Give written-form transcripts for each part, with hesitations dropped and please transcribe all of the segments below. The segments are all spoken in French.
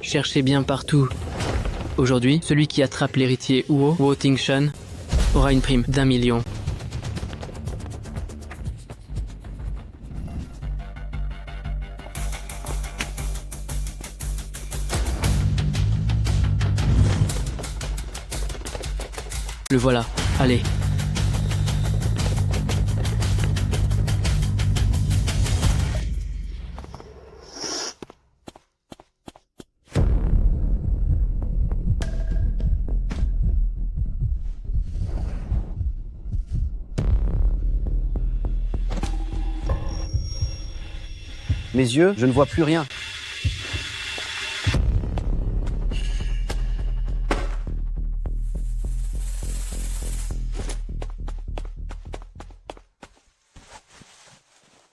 Cherchez bien partout. Aujourd'hui, celui qui attrape l'héritier Wo Tingshan aura une prime d'1 million. Le voilà. Allez. Mes yeux, je ne vois plus rien.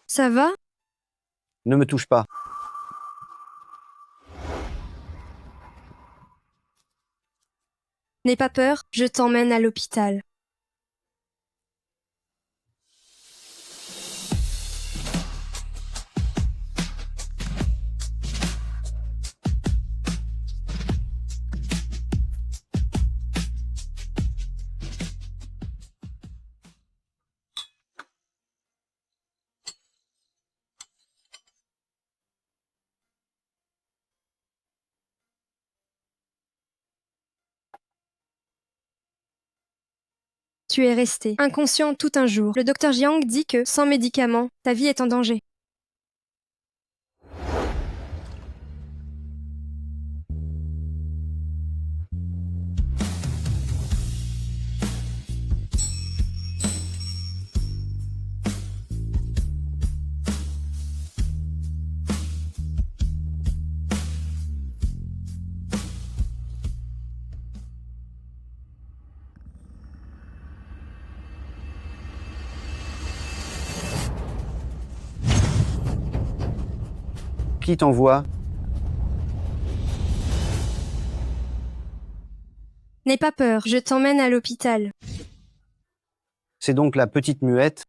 Ça va? Ne me touche pas. N'aie pas peur, je t'emmène à l'hôpital. Tu es resté inconscient tout un jour. Le docteur Jiang dit que, sans médicaments, ta vie est en danger. Qui t'envoie? N'aie pas peur, je t'emmène à l'hôpital. C'est donc la petite muette?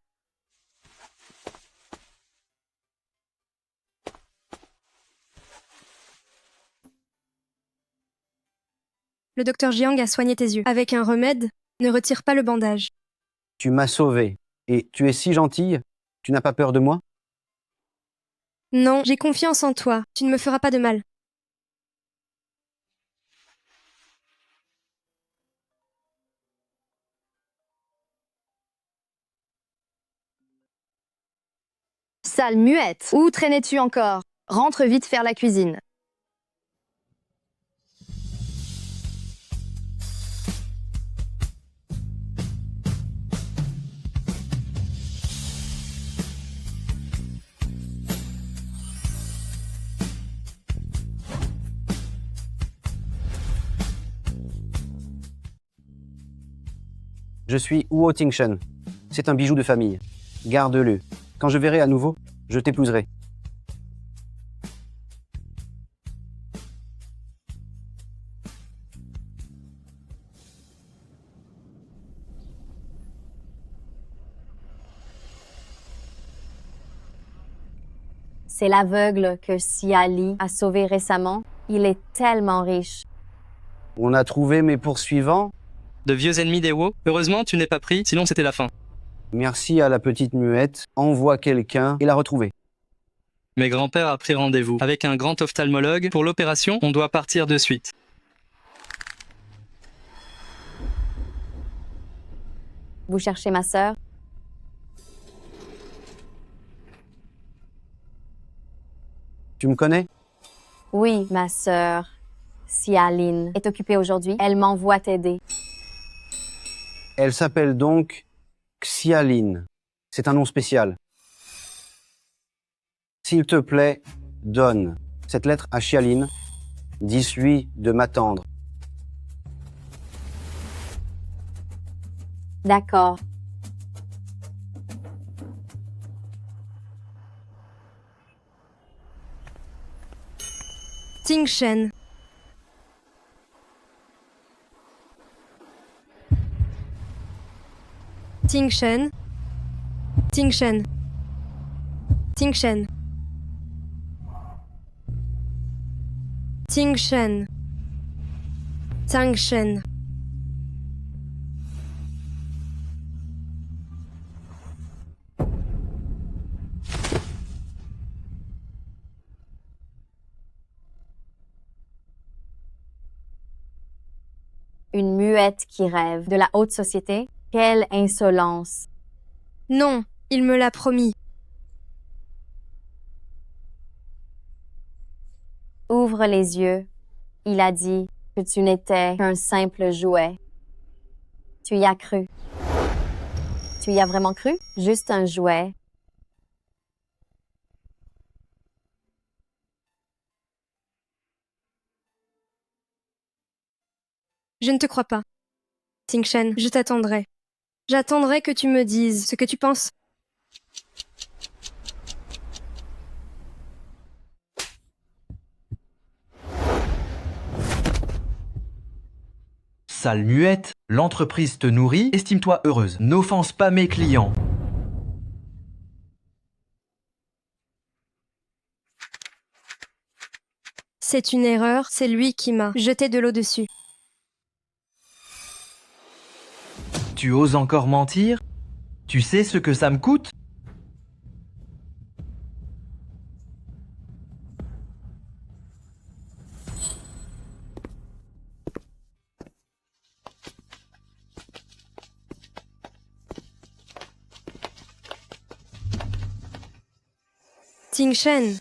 Le docteur Jiang a soigné tes yeux. Avec un remède, ne retire pas le bandage. Tu m'as sauvé. Et tu es si gentille? Tu n'as pas peur de moi? Non, j'ai confiance en toi. Tu ne me feras pas de mal. Sale muette! Où traînais-tu encore? Rentre vite faire la cuisine. Je suis Wo Tingshan. C'est un bijou de famille. Garde-le. Quand je verrai à nouveau, je t'épouserai. C'est l'aveugle que Siali a sauvé récemment. Il est tellement riche. On a trouvé mes poursuivants. De vieux ennemis des Wo. Heureusement, tu n'es pas pris, sinon c'était la fin. Merci à la petite muette. Envoie quelqu'un et la retrouver. Mes grands-pères a pris rendez-vous avec un grand ophtalmologue. Pour l'opération, on doit partir de suite. Vous cherchez ma sœur? Tu me connais? Oui, ma sœur. Sialine est occupée aujourd'hui. Elle m'envoie t'aider. Elle s'appelle donc Xialine. C'est un nom spécial. S'il te plaît, donne cette lettre à Xialine. Dis-lui de m'attendre. D'accord. Tingshan. Tingshan. Tingshan. Tingshan. Ting Shen. Tang Shen. Une muette qui rêve de la haute société? Quelle insolence! Non, il me l'a promis. Ouvre les yeux. Il a dit que tu n'étais qu'un simple jouet. Tu y as cru. Tu y as vraiment cru? Juste un jouet. Je ne te crois pas. Ting Shen, je t'attendrai. J'attendrai que tu me dises ce que tu penses. Sale muette, l'entreprise te nourrit, estime-toi heureuse. N'offense pas mes clients. C'est une erreur, c'est lui qui m'a jeté de l'eau dessus. Tu oses encore mentir? Tu sais ce que ça me coûte? Ting Shen.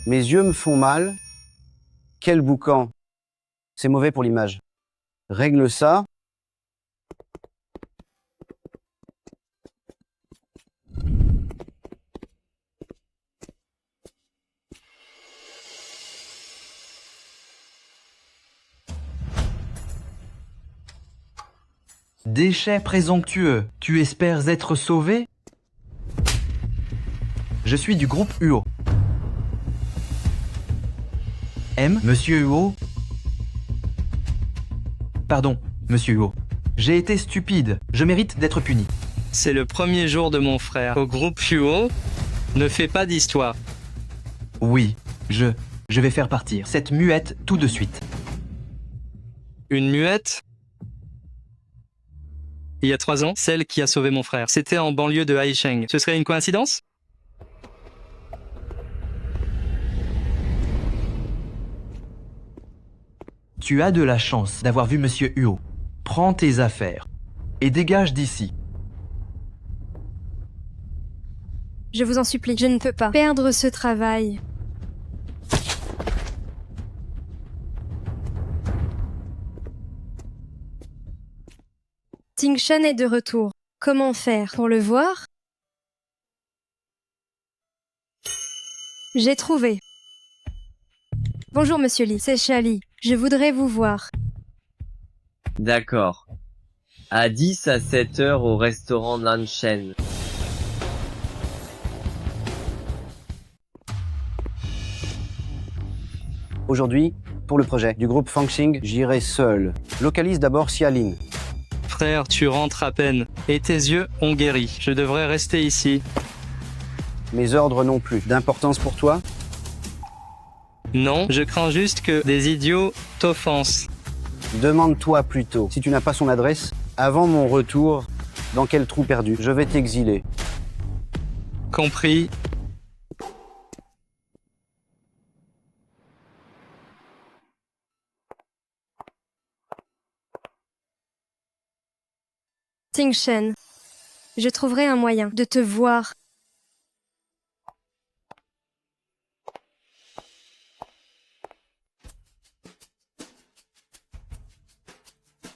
Mes yeux me font mal. Quel boucan. C'est mauvais pour l'image. Règle ça. Déchet présomptueux, tu espères être sauvé? Je suis du groupe UO. M, Monsieur UO? Pardon, Monsieur UO. J'ai été stupide, je mérite d'être puni. C'est le premier jour de mon frère au groupe UO. Ne fais pas d'histoire. Oui, je vais faire partir cette muette tout de suite. Une muette? Il y a 3 ans, celle qui a sauvé mon frère. C'était en banlieue de Haisheng. Ce serait une coïncidence? Tu as de la chance d'avoir vu Monsieur Huo. Prends tes affaires et dégage d'ici. Je vous en supplie, je ne peux pas perdre ce travail. Ting Shen est de retour. Comment faire pour le voir? J'ai trouvé. Bonjour Monsieur Li, c'est Shali. Je voudrais vous voir. D'accord. À 10 à 7 heures au restaurant Nanshen. Aujourd'hui, pour le projet du groupe Fangxing, j'irai seul. Localise d'abord Xiaolin. Frère, tu rentres à peine. Et tes yeux ont guéri. Je devrais rester ici. Mes ordres non plus. D'importance pour toi? Non, je crains juste que des idiots t'offensent. Demande-toi plutôt, si tu n'as pas son adresse, avant mon retour, dans quel trou perdu je vais t'exiler. Compris. Ting Shen, je trouverai un moyen de te voir.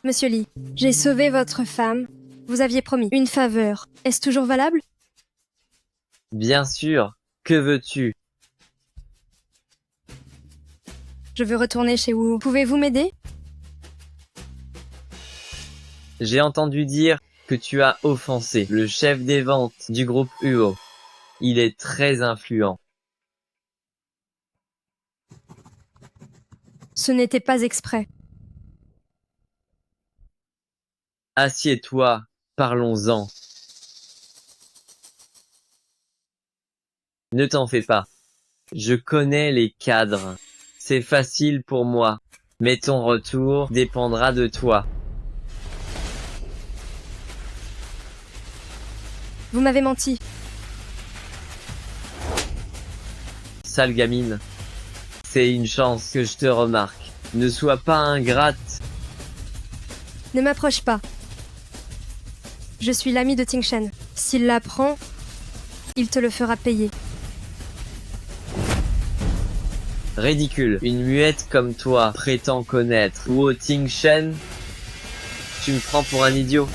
Monsieur Li, j'ai sauvé votre femme. Vous aviez promis une faveur. Est-ce toujours valable? Bien sûr. Que veux-tu? Je veux retourner chez vous. Pouvez-vous m'aider? J'ai entendu dire que tu as offensé le chef des ventes du groupe UO. Il est très influent. Ce n'était pas exprès. Assieds-toi, parlons-en. Ne t'en fais pas. Je connais les cadres. C'est facile pour moi. Mais ton retour dépendra de toi. Vous m'avez menti. Sale gamine. C'est une chance que je te remarque. Ne sois pas ingrate. Ne m'approche pas. Je suis l'ami de Ting Shen. S'il l'apprend, il te le fera payer. Ridicule. Une muette comme toi prétend connaître Wu Tingshen. Tu me prends pour un idiot.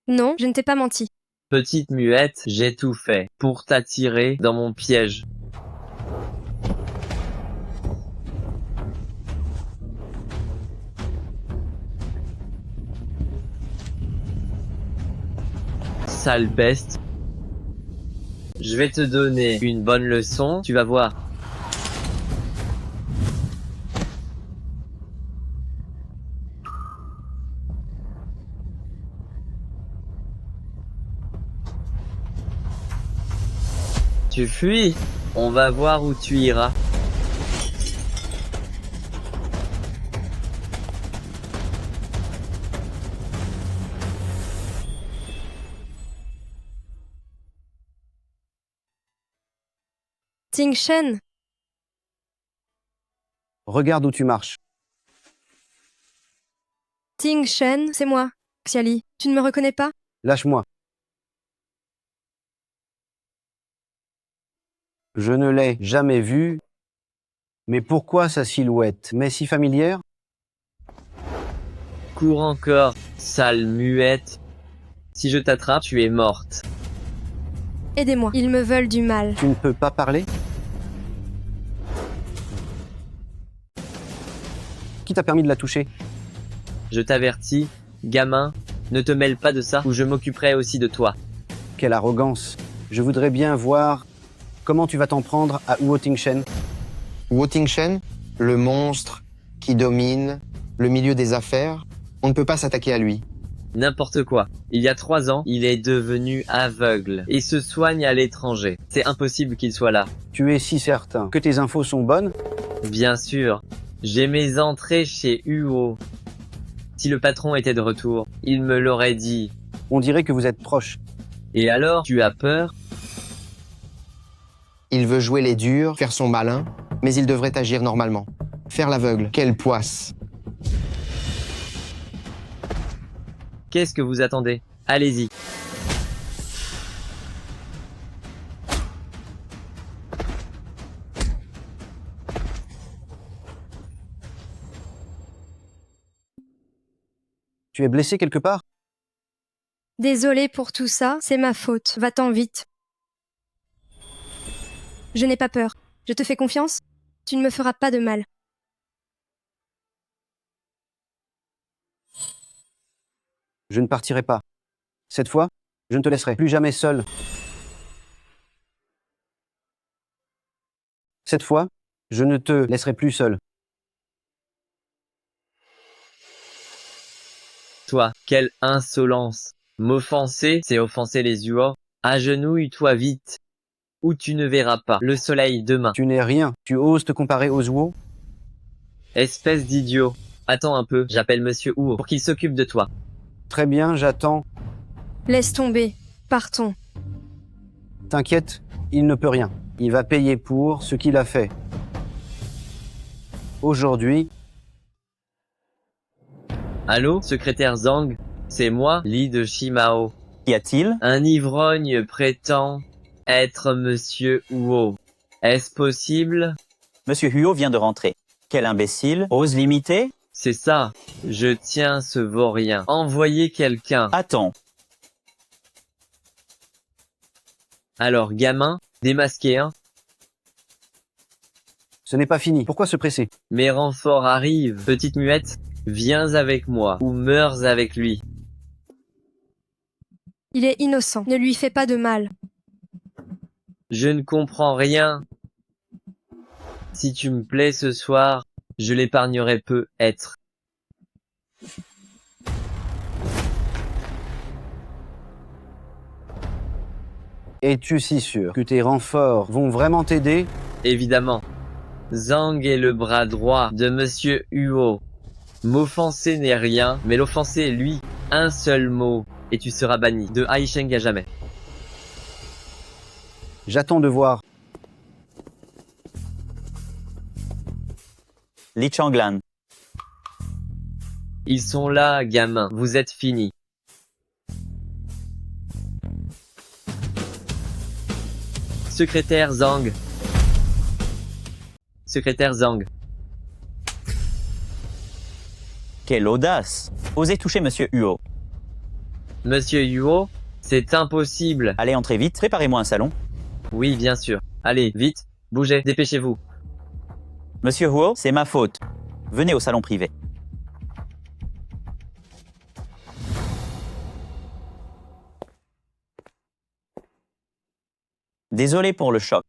Non, je ne t'ai pas menti. Petite muette, j'ai tout fait pour t'attirer dans mon piège. Sale peste. Je vais te donner une bonne leçon, tu vas voir. Tu fuis? On va voir où tu iras. Ting Shen, Regarde où tu marches. Ting Shen, c'est moi. Xiali, tu ne me reconnais pas? Lâche-moi. Je ne l'ai jamais vue. Mais pourquoi sa silhouette m'est si familière? Cours encore, sale muette. Si je t'attrape, tu es morte. Aidez-moi, ils me veulent du mal. Tu ne peux pas parler? Qui t'a permis de la toucher? Je t'avertis, gamin, ne te mêle pas de ça ou je m'occuperai aussi de toi. Quelle arrogance. Je voudrais bien voir comment tu vas t'en prendre à Wu Tingshen. Wu Tingshen, le monstre qui domine le milieu des affaires, on ne peut pas s'attaquer à lui. N'importe quoi. Il y a 3 ans, il est devenu aveugle et se soigne à l'étranger. C'est impossible qu'il soit là. Tu es si certain que tes infos sont bonnes? Bien sûr, j'ai mes entrées chez Huo. Si le patron était de retour, il me l'aurait dit. On dirait que vous êtes proches. Et alors, tu as peur? Il veut jouer les durs, faire son malin, mais il devrait agir normalement. Faire l'aveugle, quelle poisse. Qu'est-ce que vous attendez? Allez-y. Tu es blessé quelque part? Désolée pour tout ça, c'est ma faute. Va-t'en vite. Je n'ai pas peur. Je te fais confiance? Tu ne me feras pas de mal. Je ne partirai pas. Cette fois, je ne te laisserai plus jamais seul. Cette fois, je ne te laisserai plus seul. Toi, quelle insolence. M'offenser, c'est offenser les Huo. Agenouille-toi vite. Ou tu ne verras pas le soleil demain. Tu n'es rien. Tu oses te comparer aux Zuo? Espèce d'idiot. Attends un peu, j'appelle Monsieur Huo pour qu'il s'occupe de toi. Très bien, j'attends. Laisse tomber. Partons. T'inquiète, il ne peut rien. Il va payer pour ce qu'il a fait. Aujourd'hui, Allô, secrétaire Zhang? C'est moi, Li de Shimao. Qu'y a-t-il? Un ivrogne prétend être Monsieur Huo. Est-ce possible? Monsieur Huo vient de rentrer. Quel imbécile ose l'imiter? C'est ça. Je tiens ce vaurien. Envoyez quelqu'un. Attends. Alors, gamin, démasqué, hein? ce n'est pas fini. Pourquoi se presser? Mes renforts arrivent. Petite muette, viens avec moi ou meurs avec lui. Il est innocent. Ne lui fais pas de mal. Je ne comprends rien. Si tu me plais ce soir, je l'épargnerai peu être. Es-tu si sûr que tes renforts vont vraiment t'aider? Évidemment. Zhang est le bras droit de Monsieur Huo. M'offenser n'est rien, mais l'offenser, lui, un seul mot, et tu seras banni de Haisheng à jamais. J'attends de voir. Li Changlan. Ils sont là, gamin, vous êtes finis. Secrétaire Zhang. Secrétaire Zhang. Quelle audace! Osez toucher Monsieur Huo. Monsieur Huo, c'est impossible. Allez, entrez vite, préparez-moi un salon. Oui, bien sûr. Allez, vite, bougez, dépêchez-vous. Monsieur Huo, c'est ma faute. Venez au salon privé. Désolé pour le choc.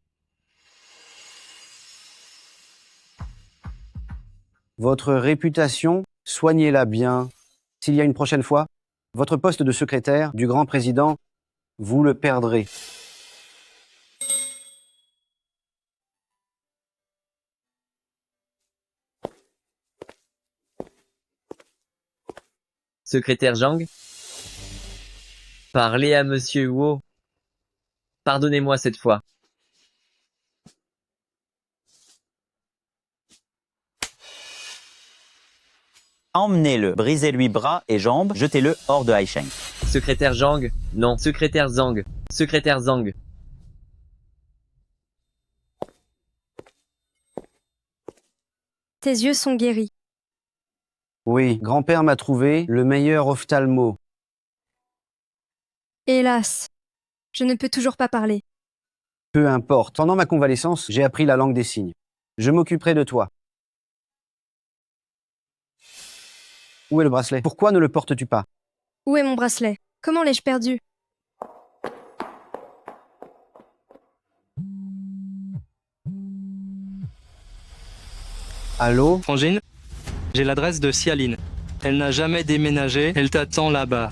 Votre réputation, soignez-la bien. S'il y a une prochaine fois, votre poste de secrétaire du grand président, vous le perdrez. Secrétaire Zhang. Parlez à Monsieur Huo. Pardonnez-moi cette fois. Emmenez-le, brisez-lui bras et jambes, jetez-le hors de Haisheng. Secrétaire Zhang. Non, secrétaire Zhang. Secrétaire Zhang. Tes yeux sont guéris. Oui, grand-père m'a trouvé le meilleur ophtalmo. Hélas, je ne peux toujours pas parler. Peu importe, pendant ma convalescence, j'ai appris la langue des signes. Je m'occuperai de toi. Où est le bracelet? Pourquoi ne le portes-tu pas? Où est mon bracelet? Comment l'ai-je perdu? Allô? Frangine, j'ai l'adresse de Xialine. Elle n'a jamais déménagé, elle t'attend là-bas.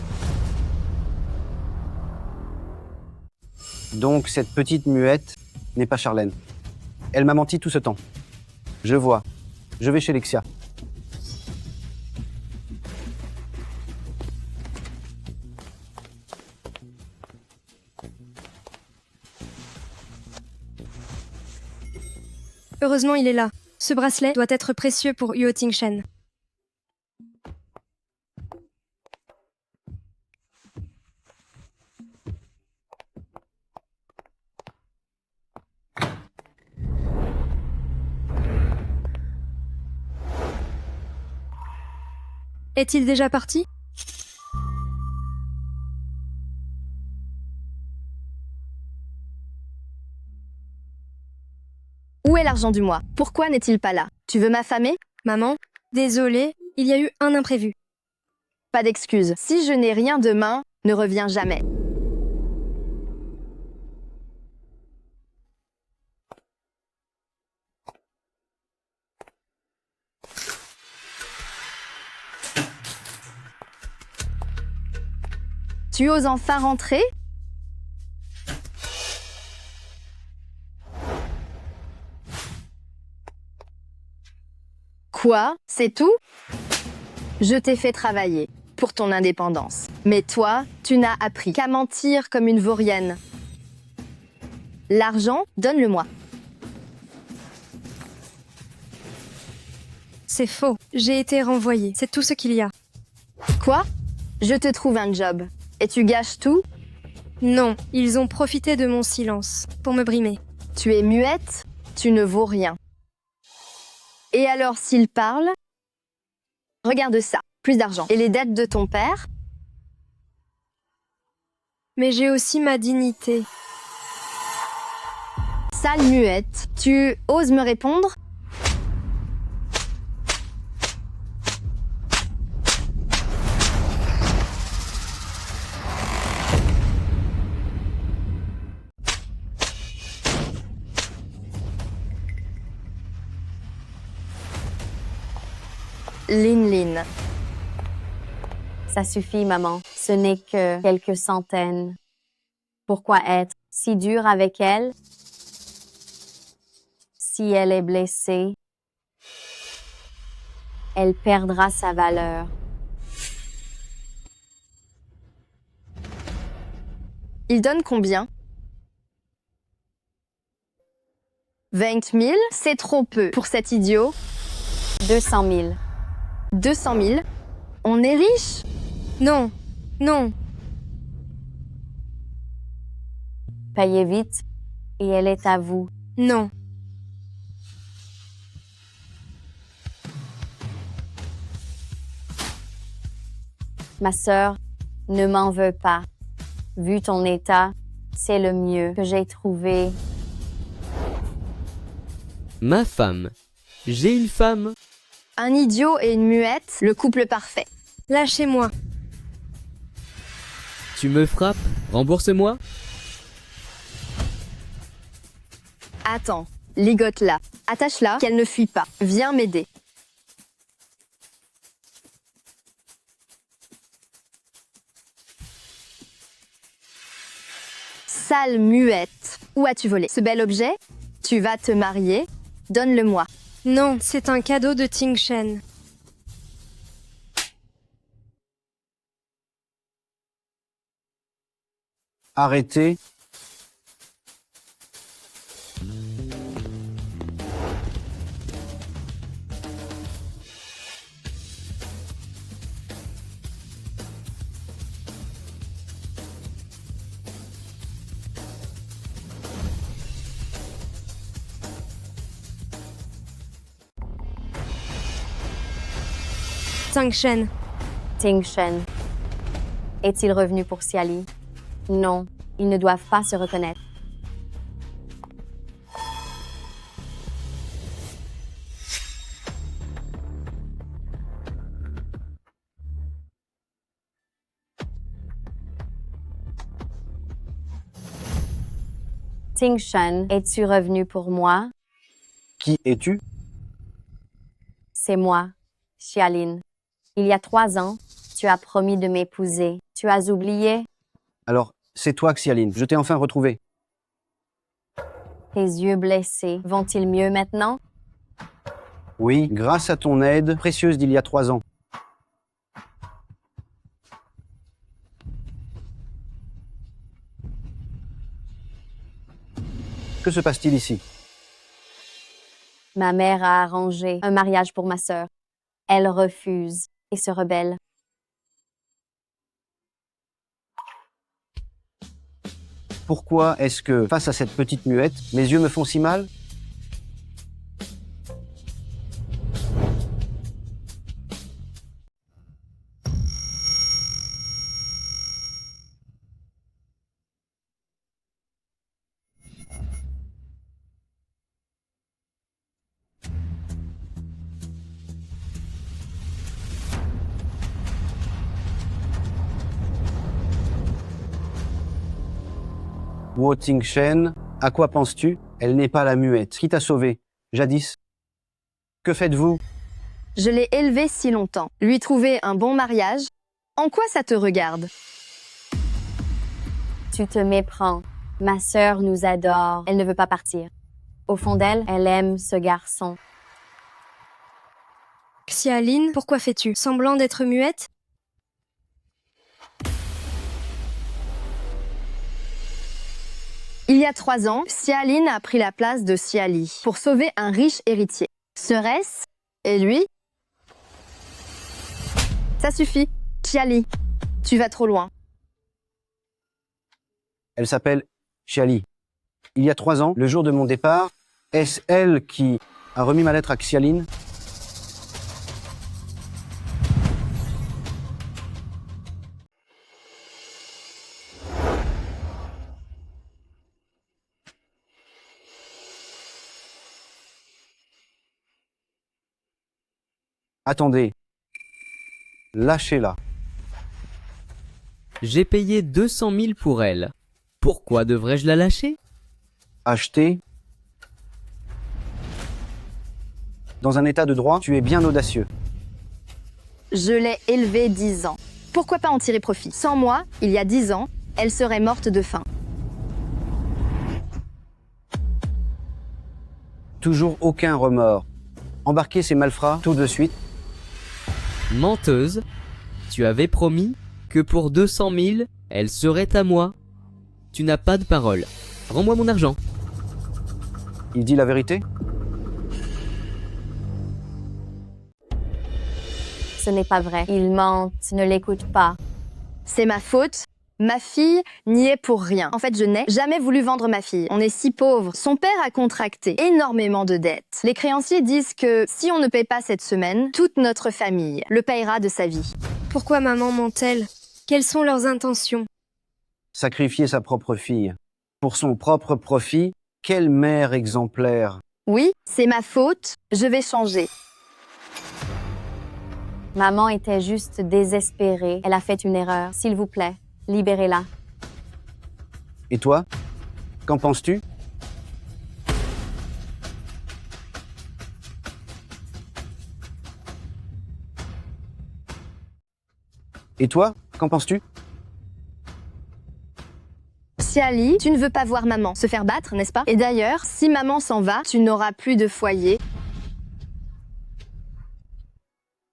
Donc cette petite muette n'est pas Charlène. Elle m'a menti tout ce temps. Je vois. Je vais chez Lexia. Heureusement, il est là. Ce bracelet doit être précieux pour Huo Tingshen. Est-il déjà parti? Où est l'argent du mois? Pourquoi n'est-il pas là? Tu veux m'affamer? Maman, désolée, il y a eu un imprévu. Pas d'excuse. Si je n'ai rien demain, ne reviens jamais. Tu oses enfin rentrer? Quoi? C'est tout? Je t'ai fait travailler pour ton indépendance. Mais toi, tu n'as appris qu'à mentir comme une vaurienne. L'argent, donne-le-moi. C'est faux. J'ai été renvoyée. C'est tout ce qu'il y a. Quoi? Je te trouve un job. Et tu gâches tout? Non, ils ont profité de mon silence pour me brimer. Tu es muette? Tu ne vaux rien. Et alors s'il parle? Regarde ça. Plus d'argent. Et les dettes de ton père? Mais j'ai aussi ma dignité. Sale muette, tu oses me répondre? Lin. Ça suffit, maman. Ce n'est que quelques centaines. Pourquoi être Si dur avec elle. Si elle est blessée, elle perdra sa valeur. Il donne combien? 20 000, c'est trop peu pour cet idiot. 200 000. 200 000? On est riche? Non, non. Payez vite, et elle est à vous. Non. Ma sœur, ne m'en veux pas. Vu ton état, c'est le mieux que j'ai trouvé. Ma femme. J'ai une femme. Un idiot et une muette, le couple parfait. Lâchez-moi. Tu me frappes. Rembourse-moi. Attends, ligote-la. Attache-la, qu'elle ne fuit pas. Viens m'aider. Sale muette. Où as-tu volé ce bel objet? Tu vas te marier? Donne-le-moi. Non, c'est un cadeau de Ting Shen. Arrêtez. Ting Shen. Ting Shen. Est-il revenu pour Xiali? Non, ils ne doivent pas se reconnaître. Ting Shen, es-tu revenu pour moi? Qui es-tu? C'est moi, Xiaolin. Il y a 3 ans, tu as promis de m'épouser. Tu as oublié? Alors, c'est toi, Xiaolin. Je t'ai enfin retrouvé. Tes yeux blessés vont-ils mieux maintenant? Oui, grâce à ton aide précieuse d'il y a 3 ans. Que se passe-t-il ici? Ma mère a arrangé un mariage pour ma sœur. Elle refuse et se rebelle. Pourquoi est-ce que, face à cette petite muette, mes yeux me font si mal? Wu Ting Shen, à quoi penses-tu? Elle n'est pas la muette. Qui t'a sauvé, jadis? Que faites-vous? Je l'ai élevé si longtemps. Lui trouver un bon mariage? En quoi ça te regarde? Tu te méprends. Ma sœur nous adore. Elle ne veut pas partir. Au fond d'elle, elle aime ce garçon. Xiaolin, pourquoi fais-tu semblant d'être muette? Il y a 3 ans, Xiaolin a pris la place de Xiali pour sauver un riche héritier. Serait-ce? Et lui? Ça suffit. Xiali, tu vas trop loin. Elle s'appelle Xiali. Il y a 3 ans, le jour de mon départ, est-ce elle qui a remis ma lettre à Xiaolin? Attendez. Lâchez-la. J'ai payé 200 000 pour elle. Pourquoi devrais-je la lâcher? Acheter. Dans un état de droit, tu es bien audacieux. Je l'ai élevée 10 ans. Pourquoi pas en tirer profit? Sans moi, il y a 10 ans, elle serait morte de faim. Toujours aucun remords. Embarquez ces malfrats tout de suite. Menteuse, tu avais promis que pour 200 000, elle serait à moi. Tu n'as pas de parole. Rends-moi mon argent. Il dit la vérité? Ce n'est pas vrai. Il ment, ne l'écoute pas. C'est ma faute. Ma fille n'y est pour rien. En fait, je n'ai jamais voulu vendre ma fille. On est si pauvres. Son père a contracté énormément de dettes. Les créanciers disent que si on ne paye pas cette semaine, toute notre famille le payera de sa vie. Pourquoi maman ment-elle? Quelles sont leurs intentions? Sacrifier sa propre fille. Pour son propre profit, quelle mère exemplaire. Oui, c'est ma faute. Je vais changer. Maman était juste désespérée. Elle a fait une erreur. S'il vous plaît, libérez-la. Et toi? Qu'en penses-tu? Et toi? Qu'en penses-tu? Siali, tu ne veux pas voir maman se faire battre, n'est-ce pas? Et d'ailleurs, si maman s'en va, tu n'auras plus de foyer.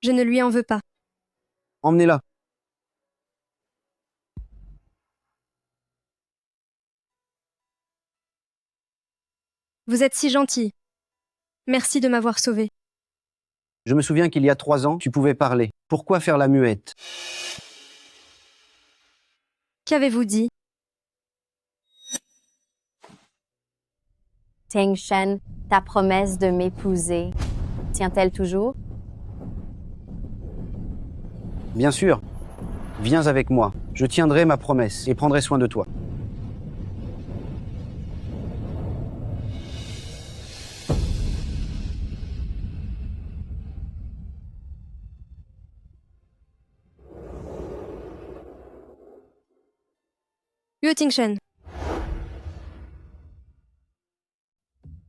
Je ne lui en veux pas. Emmenez-la. Vous êtes si gentil. Merci de m'avoir sauvé. Je me souviens qu'il y a 3 ans, tu pouvais parler. Pourquoi faire la muette? Qu'avez-vous dit? Ting Shen, ta promesse de m'épouser, tient-elle toujours? Bien sûr. Viens avec moi. Je tiendrai ma promesse et prendrai soin de toi. Huo Tingshen.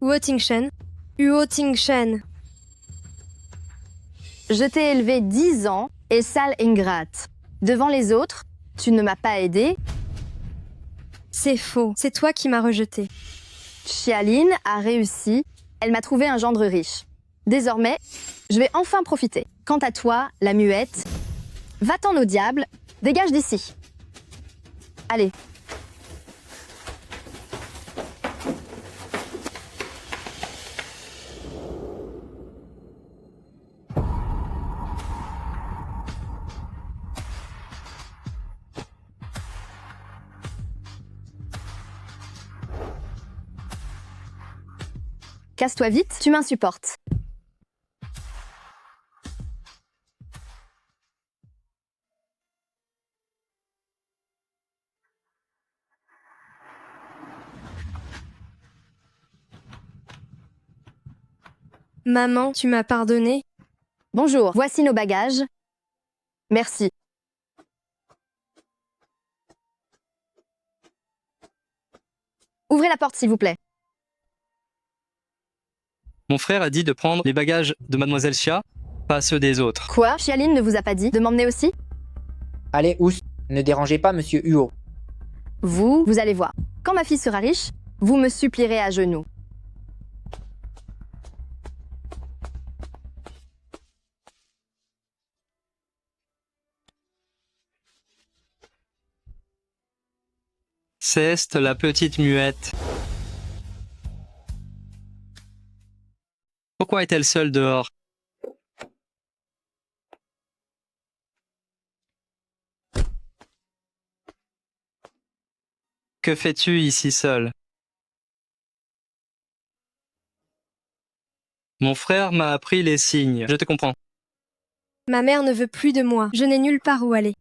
Huo Tingshen. Huo Tingshen. Je t'ai élevé 10 ans et sale ingrate. Devant les autres, tu ne m'as pas aidé. C'est faux. C'est toi qui m'as rejeté. Xialine a réussi. Elle m'a trouvé un gendre riche. Désormais, je vais enfin profiter. Quant à toi, la muette, va-t'en au diable, dégage d'ici. Allez. Casse-toi vite, tu m'insupportes. Maman, tu m'as pardonné? Bonjour, voici nos bagages. Merci. Ouvrez la porte, s'il vous plaît. Mon frère a dit de prendre les bagages de Mademoiselle Xia, pas ceux des autres. Quoi? Xialine ne vous a pas dit de m'emmener aussi? Allez, Ous, ne dérangez pas Monsieur Huo. Vous allez voir. Quand ma fille sera riche, vous me supplierez à genoux. C'est la petite muette. Pourquoi est-elle seule dehors? Que fais-tu ici seule? Mon frère m'a appris les signes. Je te comprends. Ma mère ne veut plus de moi. Je n'ai nulle part où aller.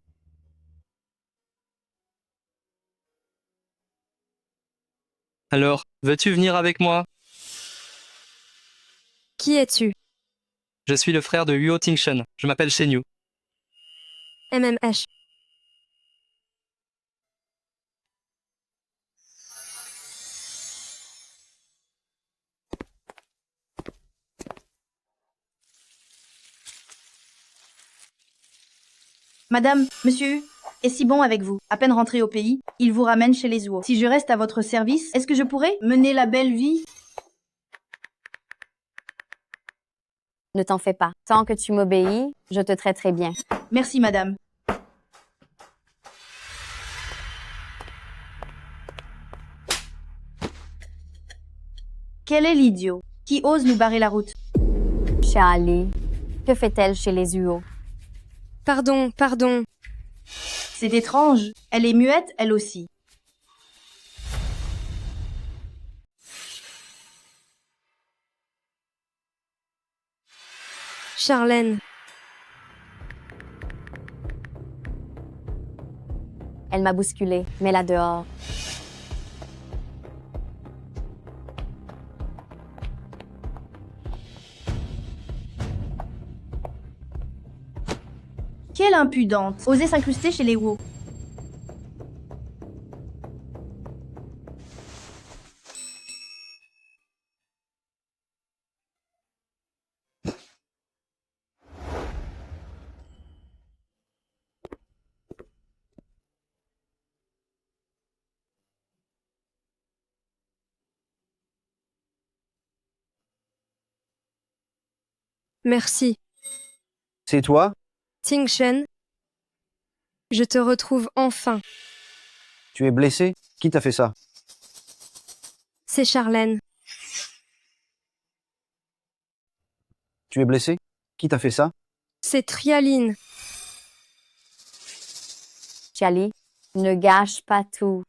Alors, veux-tu venir avec moi? Qui es-tu? Je suis le frère de Huo Tingshen. Je m'appelle Shenyu. MMH. Madame, monsieur, est si bon avec vous. À peine rentré au pays, il vous ramène chez les Huo. Si je reste à votre service, est-ce que je pourrais mener la belle vie? Ne t'en fais pas. Tant que tu m'obéis, je te traiterai bien. Merci, madame. Quel est l'idiot qui ose nous barrer la route? Charlie, que fait-elle chez les Uo? Pardon, pardon. C'est étrange. Elle est muette, elle aussi. Charlène. Elle m'a bousculé. Mets-la dehors. Quelle impudente! Oser s'incruster chez les Wu. Merci. C'est toi? Ting Shen. Je te retrouve enfin. Tu es blessé? Qui t'a fait ça? C'est Charlène. Tu es blessé? Qui t'a fait ça? C'est Trialine. Charlie, ne gâche pas tout.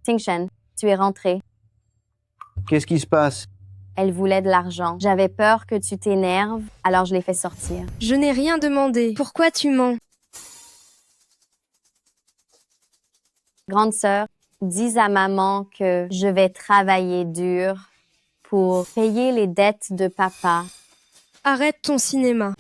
Tingshen, tu es rentré. Qu'est-ce qui se passe? Elle voulait de l'argent. J'avais peur que tu t'énerves, alors je l'ai fait sortir. Je n'ai rien demandé. Pourquoi tu mens? Grande sœur, dis à maman que je vais travailler dur pour payer les dettes de papa. Arrête ton cinéma.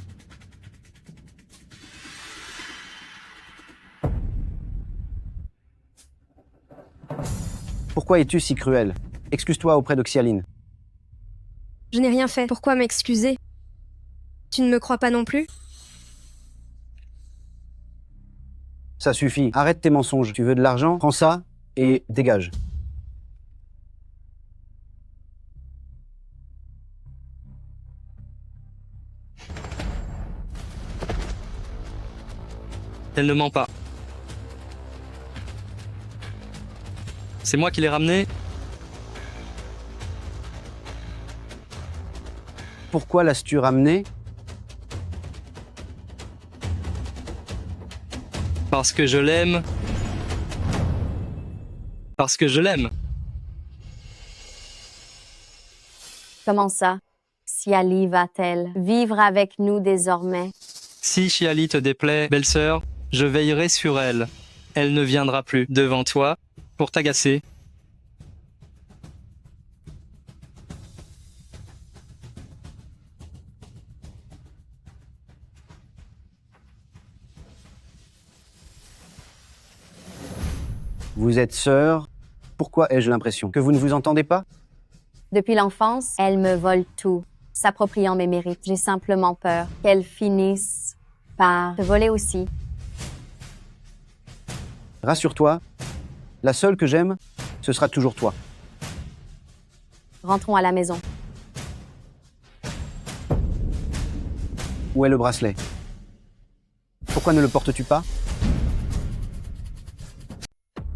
Pourquoi es-tu si cruel? Excuse-toi auprès d'Oxyaline. Je n'ai rien fait. Pourquoi m'excuser? Tu ne me crois pas non plus? Ça suffit. Arrête tes mensonges. Tu veux de l'argent? Prends ça et dégage. Elle ne ment pas. C'est moi qui l'ai ramenée. Pourquoi l'as-tu ramené? Parce que je l'aime. Parce que je l'aime. Comment ça? Siali va-t-elle vivre avec nous désormais? Si Chiali te déplaît, belle-sœur, je veillerai sur elle. Elle ne viendra plus devant toi pour t'agacer. Vous êtes sœurs. Pourquoi ai-je l'impression que vous ne vous entendez pas? Depuis l'enfance, elle me vole tout, s'appropriant mes mérites. J'ai simplement peur qu'elle finisse par te voler aussi. Rassure-toi, la seule que j'aime, ce sera toujours toi. Rentrons à la maison. Où est le bracelet? Pourquoi ne le portes-tu pas?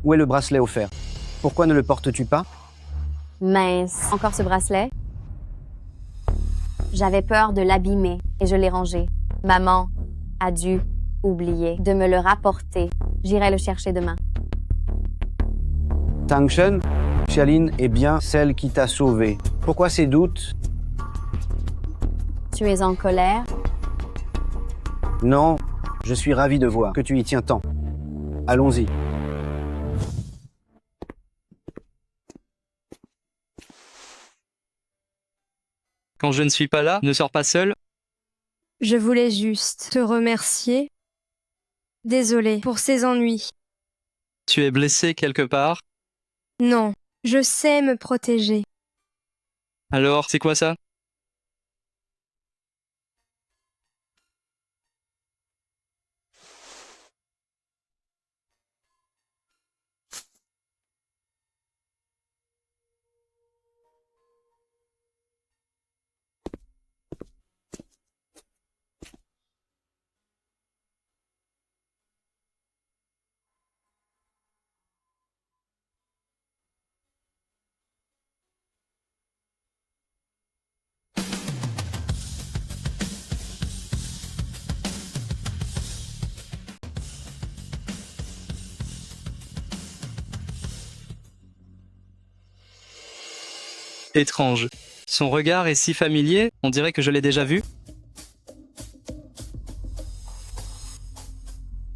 Où est le bracelet offert? Pourquoi ne le portes-tu pas? Mince, encore ce bracelet? J'avais peur de l'abîmer et je l'ai rangé. Maman a dû oublier de me le rapporter. J'irai le chercher demain. Tang Shen, Xialine est bien celle qui t'a sauvé. Pourquoi ces doutes? Tu es en colère? Non, je suis ravi de voir que tu y tiens tant. Allons-y. Quand je ne suis pas là, ne sors pas seul. Je voulais juste te remercier. Désolée pour ces ennuis. Tu es blessé quelque part. Non, je sais me protéger. Alors, c'est quoi ça? étrange. Son regard est si familier, on dirait que je l'ai déjà vu.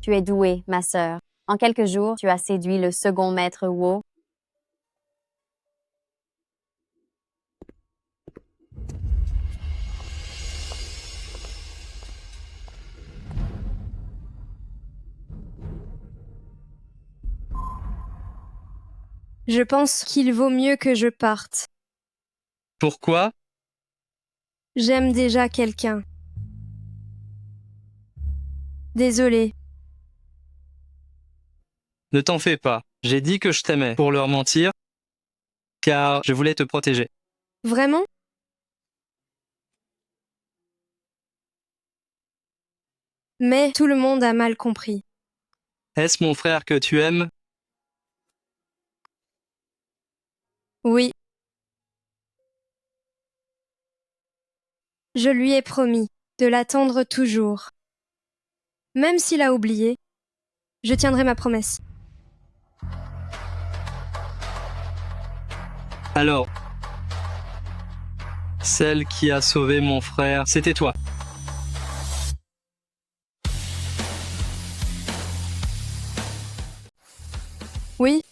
Tu es douée, ma sœur. En quelques jours, tu as séduit le second maître Wu. Je pense qu'il vaut mieux que je parte. Pourquoi? J'aime déjà quelqu'un. Désolée. Ne t'en fais pas. J'ai dit que je t'aimais pour leur mentir, car je voulais te protéger. Vraiment? Mais tout le monde a mal compris. Est-ce mon frère que tu aimes? Oui. Je lui ai promis de l'attendre toujours. Même s'il a oublié, je tiendrai ma promesse. Alors, celle qui a sauvé mon frère, c'était toi. Oui,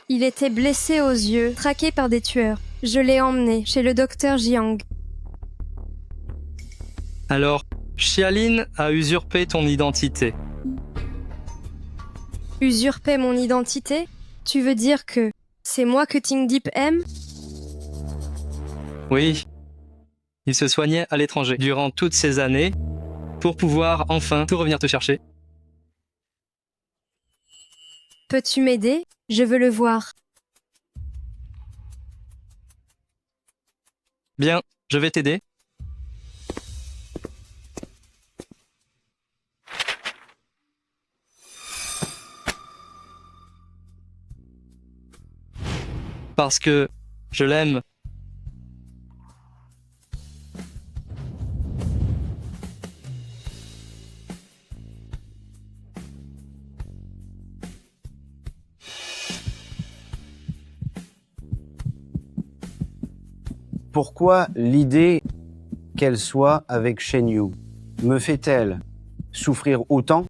il était blessé aux yeux, traqué par des tueurs. Je l'ai emmené chez le docteur Jiang. Alors, Xiaolin a usurpé ton identité. Usurper mon identité? Tu veux dire que c'est moi que Ting Deep aime? Oui. Il se soignait à l'étranger durant toutes ces années pour pouvoir enfin tout revenir te chercher. Peux-tu m'aider? Je veux le voir. Bien, je vais t'aider. Parce que je l'aime. Pourquoi l'idée qu'elle soit avec Shen Yu me fait-elle souffrir autant?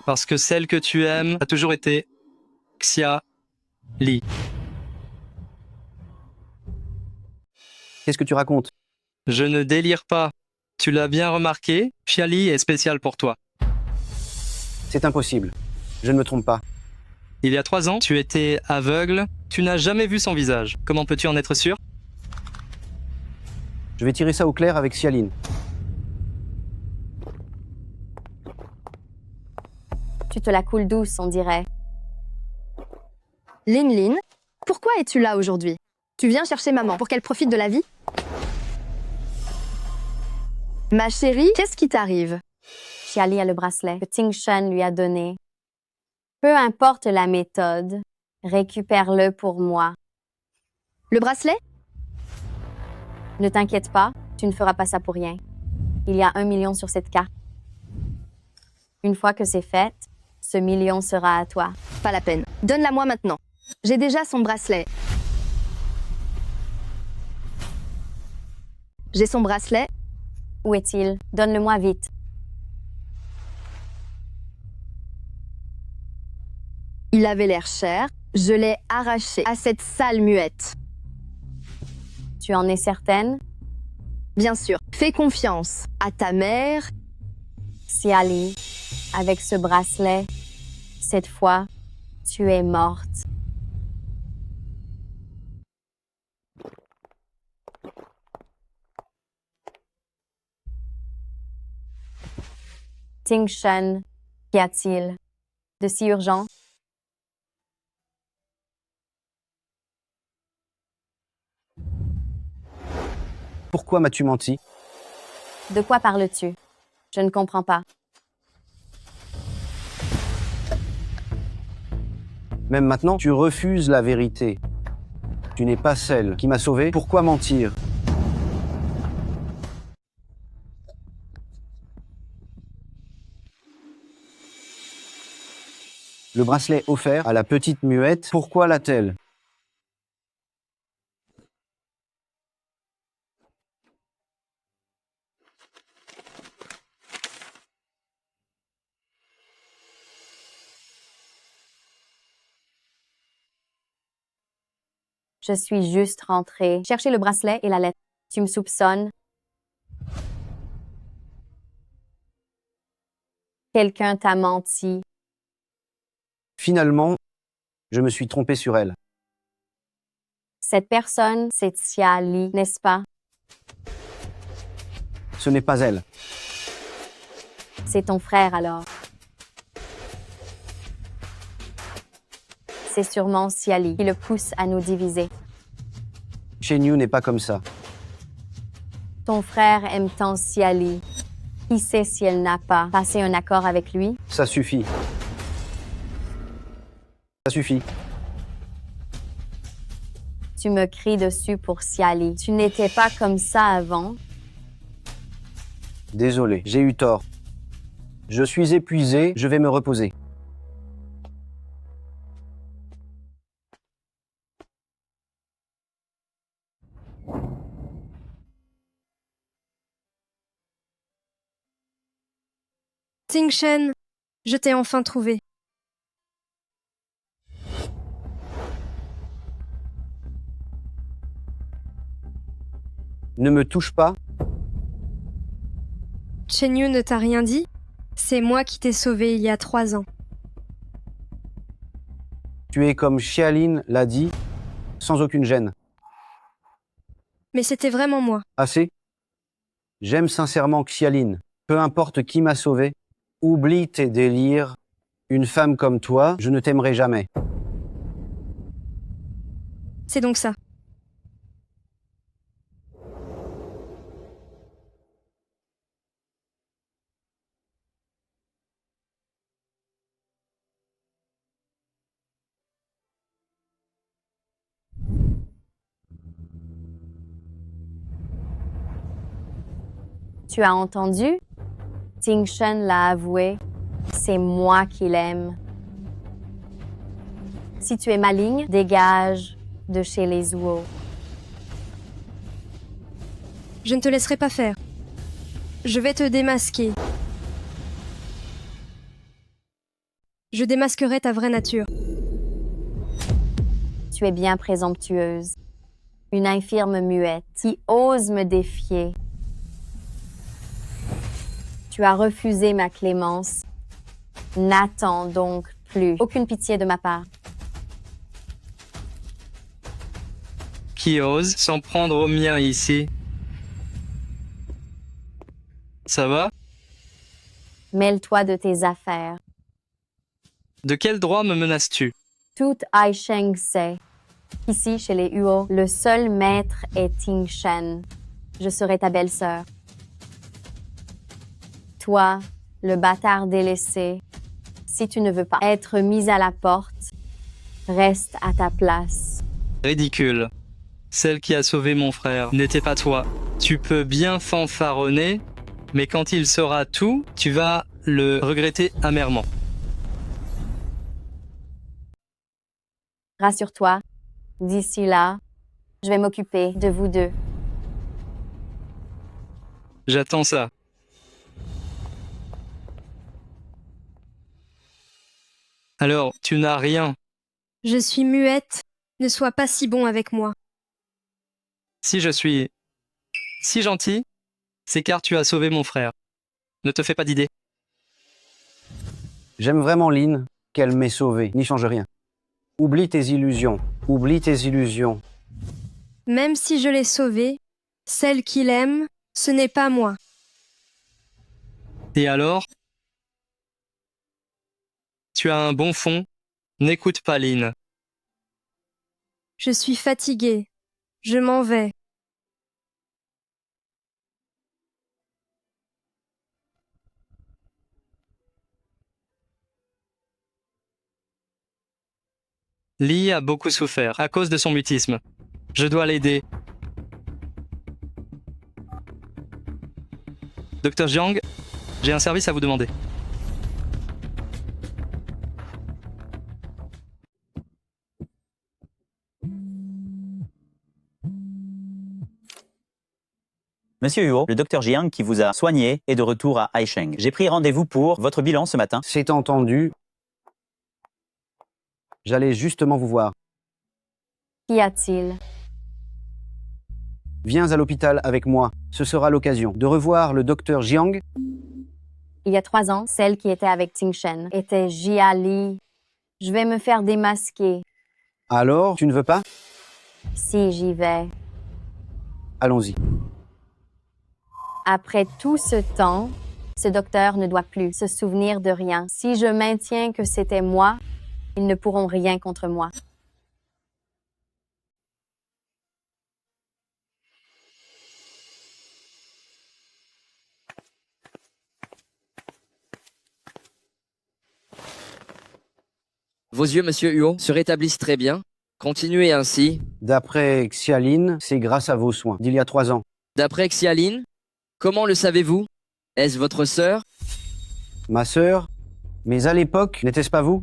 Parce que celle que tu aimes a toujours été Xia Li. Qu'est-ce que tu racontes? Je ne délire pas. Tu l'as bien remarqué, Xia Li est spéciale pour toi. C'est impossible. Je ne me trompe pas. Il y a 3 ans, tu étais aveugle, tu n'as jamais vu son visage. Comment peux-tu en être sûr? Je vais tirer ça au clair avec Xiaolin. Tu te la coules douce, on dirait. Lin Lin, pourquoi es-tu là aujourd'hui? Tu viens chercher maman pour qu'elle profite de la vie? Ma chérie, qu'est-ce qui t'arrive? Xiali a le bracelet que Ting Shen lui a donné. Peu importe la méthode, récupère-le pour moi. Le bracelet? Ne t'inquiète pas, tu ne feras pas ça pour rien. Il y a 1 million sur cette carte. Une fois que c'est fait, ce million sera à toi. Pas la peine. Donne-la-moi maintenant. J'ai déjà son bracelet. J'ai son bracelet. Où est-il? Donne-le-moi vite. Il avait l'air cher. Je l'ai arraché à cette sale muette. Tu en es certaine? Bien sûr. Fais confiance à ta mère. Xiali, avec ce bracelet, cette fois, tu es morte. Ting Shen, qu'y a-t-il de si urgent? Pourquoi m'as-tu menti? De quoi parles-tu? Je ne comprends pas. Même maintenant, tu refuses la vérité. Tu n'es pas celle qui m'a sauvé. Pourquoi mentir? Le bracelet offert à la petite muette, pourquoi l'a-t-elle? Je suis juste rentrée. Chercher le bracelet et la lettre. Tu me soupçonnes? Quelqu'un t'a menti. Finalement, je me suis trompé sur elle. Cette personne, c'est Xia Li, n'est-ce pas? Ce n'est pas elle. C'est ton frère alors. C'est sûrement Xia Li qui le pousse à nous diviser. Shen Yu n'est pas comme ça. Ton frère aime tant Xia Li. Qui sait si elle n'a pas passé un accord avec lui? Ça suffit. Ça suffit. Tu me cries dessus pour Xia Li. Tu n'étais pas comme ça avant. Désolé, j'ai eu tort. Je suis épuisé, je vais me reposer. Ting Shen, je t'ai enfin trouvé. Ne me touche pas. Chen Yu ne t'a rien dit? C'est moi qui t'ai sauvé il y a 3 ans. Tu es comme Xiaolin l'a dit, sans aucune gêne. Mais c'était vraiment moi. Assez? J'aime sincèrement Xiaolin. Peu importe qui m'a sauvé. Oublie tes délires. Une femme comme toi, je ne t'aimerai jamais. C'est donc ça. Tu as entendu? Ting Shen l'a avoué. C'est moi qui l'aime. Si tu es maligne, dégage de chez les Zhuo. Je ne te laisserai pas faire. Je vais te démasquer. Je démasquerai ta vraie nature. Tu es bien présomptueuse. Une infirme muette qui ose me défier. Tu as refusé ma clémence. N'attends donc plus aucune pitié de ma part. Qui ose s'en prendre au mien ici? Ça va? Mêle-toi de tes affaires. De quel droit me menaces-tu? Tout Aisheng sait. Ici, chez les Huo, le seul maître est Ting Shen. Je serai ta belle-sœur. Toi, le bâtard délaissé, si tu ne veux pas être mis à la porte, reste à ta place. Ridicule. Celle qui a sauvé mon frère n'était pas toi. Tu peux bien fanfaronner, mais quand il saura tout, tu vas le regretter amèrement. Rassure-toi, d'ici là, je vais m'occuper de vous deux. J'attends ça. Alors, tu n'as rien. Je suis muette. Ne sois pas si bon avec moi. Si je suis si gentil, c'est car tu as sauvé mon frère. Ne te fais pas d'idée. J'aime vraiment Lin, qu'elle m'ait sauvé. N'y change rien. Oublie tes illusions. Oublie tes illusions. Même si je l'ai sauvée, celle qu'il aime, ce n'est pas moi. Et alors? Tu as un bon fond. N'écoute pas Lin. Je suis fatiguée. Je m'en vais. Li a beaucoup souffert à cause de son mutisme. Je dois l'aider. Docteur Jiang, j'ai un service à vous demander. Monsieur Huo, le docteur Jiang qui vous a soigné est de retour à Haisheng. J'ai pris rendez-vous pour votre bilan ce matin. C'est entendu. J'allais justement vous voir. Qu'y a-t-il? Viens à l'hôpital avec moi. Ce sera l'occasion de revoir le docteur Jiang. Il y a 3 ans, celle qui était avec Ting Shen était Jia Li. Je vais me faire démasquer. Alors, tu ne veux pas? Si j'y vais. Allons-y. Après tout ce temps, ce docteur ne doit plus se souvenir de rien. Si je maintiens que c'était moi, ils ne pourront rien contre moi. Vos yeux, monsieur Huo, se rétablissent très bien. Continuez ainsi. D'après Xiaolin, c'est grâce à vos soins d'il y a 3 ans. D'après Xiaolin, comment le savez-vous? Est-ce votre sœur? Ma sœur? Mais à l'époque, n'était-ce pas vous?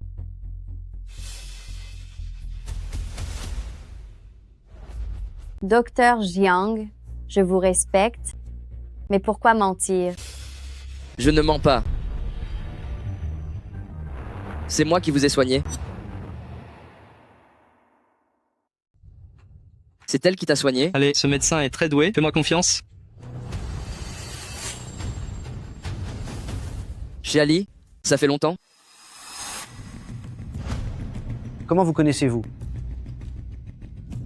Docteur Jiang, je vous respecte, mais pourquoi mentir? Je ne mens pas. C'est moi qui vous ai soigné. C'est elle qui t'a soigné. Allez, ce médecin est très doué, fais-moi confiance. Chez Ali, ça fait longtemps? Comment vous connaissez-vous?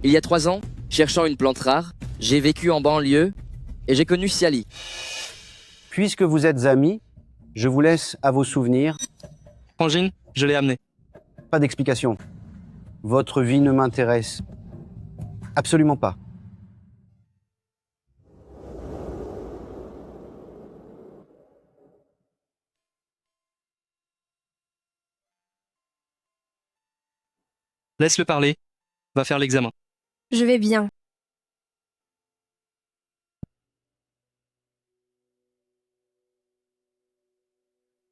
Il y a 3 ans, cherchant une plante rare, j'ai vécu en banlieue et j'ai connu Xiali. Puisque vous êtes amis, je vous laisse à vos souvenirs. Frangine, je l'ai amené. Pas d'explication. Votre vie ne m'intéresse absolument pas. Laisse-le parler. Va faire l'examen. Je vais bien.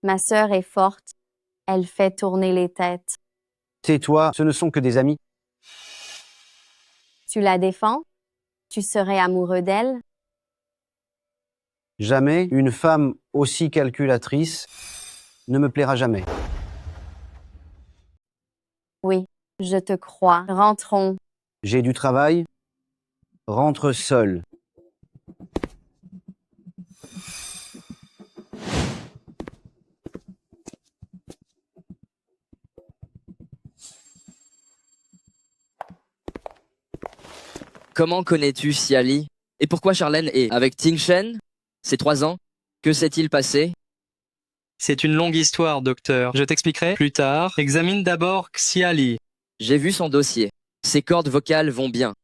Ma sœur est forte. Elle fait tourner les têtes. Tais-toi, ce ne sont que des amis. Tu la défends? Tu serais amoureux d'elle? Jamais une femme aussi calculatrice ne me plaira jamais. Oui, je te crois. Rentrons. J'ai du travail. Rentre seul. Comment connais-tu Xiali? Et pourquoi Charlène est avec Ting Shen? C'est 3 ans. Que s'est-il passé? C'est une longue histoire, docteur. Je t'expliquerai plus tard. Examine d'abord Xiali. J'ai vu son dossier. Ses cordes vocales vont bien.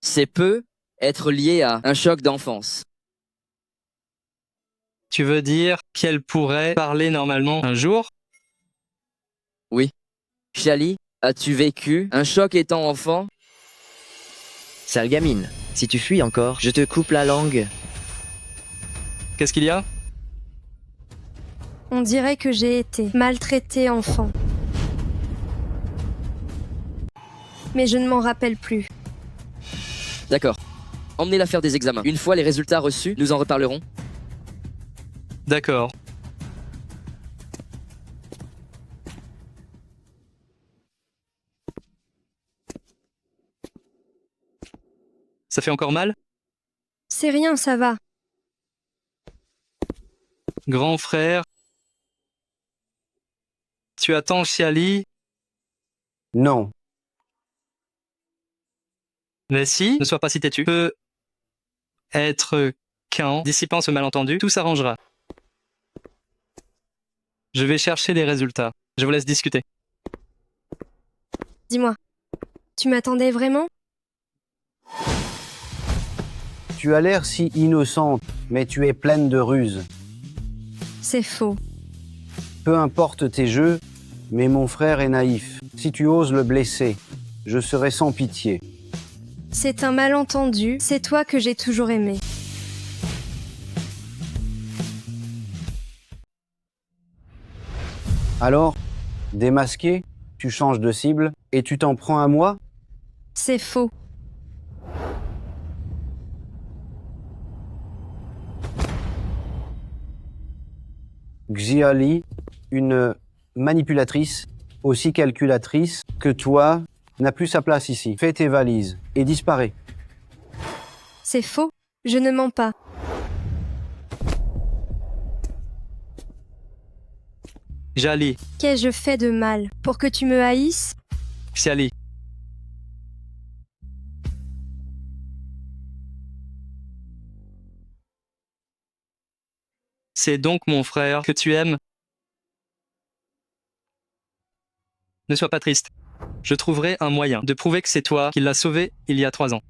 C'est peut être lié à un choc d'enfance. Tu veux dire qu'elle pourrait parler normalement un jour? Oui. Xiali, as-tu vécu un choc étant enfant? Sale gamine, si tu fuis encore, je te coupe la langue. Qu'est-ce qu'il y a? On dirait que j'ai été maltraitée enfant. Mais je ne m'en rappelle plus. D'accord. Emmenez-la faire des examens. Une fois les résultats reçus, nous en reparlerons. D'accord. Ça fait encore mal? C'est rien, ça va. Grand frère, tu attends Xiali? Non. Mais si, ne sois pas si têtu. Peut être qu'en dissipant ce malentendu, tout s'arrangera. Je vais chercher les résultats. Je vous laisse discuter. Dis-moi, tu m'attendais vraiment? Tu as l'air si innocente, mais tu es pleine de ruses. C'est faux. Peu importe tes jeux, mais mon frère est naïf. Si tu oses le blesser, je serai sans pitié. C'est un malentendu, c'est toi que j'ai toujours aimé. Alors, démasqué, tu changes de cible et tu t'en prends à moi? C'est faux. Xiali, une manipulatrice, aussi calculatrice que toi, n'a plus sa place ici. Fais tes valises et disparaît. C'est faux. Je ne mens pas. Jali, Qu'ai-je fait de mal pour que tu me haïsses? Xiali. C'est donc mon frère que tu aimes? Ne sois pas triste. Je trouverai un moyen de prouver que c'est toi qui l'as sauvé il y a 3 ans.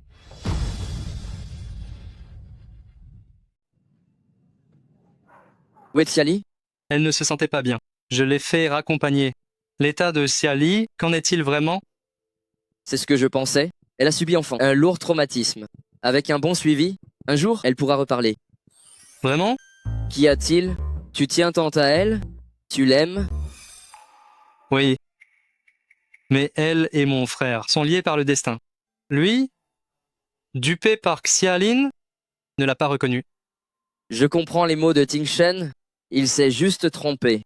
Où est Xiali? Elle ne se sentait pas bien. Je l'ai fait raccompagner. L'état de Xiali, qu'en est-il vraiment? C'est ce que je pensais. Elle a subi enfant un lourd traumatisme. Avec un bon suivi, un jour, elle pourra reparler. Vraiment? Qu'y a-t-il? Tu tiens tant à elle? Tu l'aimes? Oui. Mais elle et mon frère sont liés par le destin. Lui, dupé par Xiaolin, ne l'a pas reconnu. Je comprends les mots de Ting Shen. Il s'est juste trompé.